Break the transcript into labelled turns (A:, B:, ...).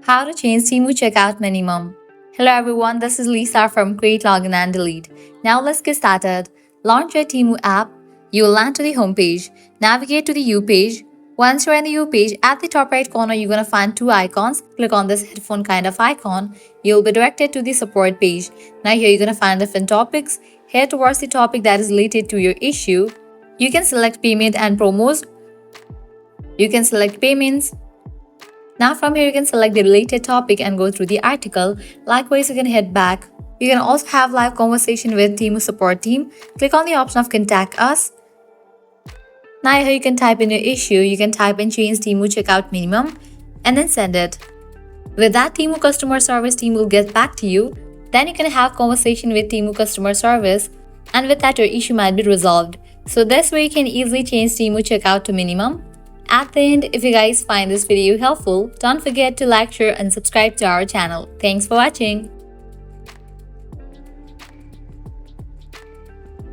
A: How to change Temu Checkout Minimum. Hello everyone, this is Lisa from Create, Login and Delete. Now let's get started. Launch your Temu app. You will land to the home page. Navigate to the U page. Once you're in the U page, at the top right corner, you're going to find two icons. Click on this headphone kind of icon. You'll be directed to the support page. Now here you're going to find different topics. Head towards the topic that is related to your issue. You can select payment and promos. You can select payments. Now from here you can select the related topic and go through the article. Likewise, you can head back. You can also have live conversation with Temu support team. Click on the option of contact us. Now here you can type in your issue. You can type in change Temu checkout minimum and then send it. With that, Temu customer service team will get back to you. Then you can have conversation with Temu customer service, and with that your issue might be resolved. So this way you can easily change Temu checkout to minimum. At the end, if you guys find this video helpful, don't forget to like, share and subscribe to our channel. Thanks for watching.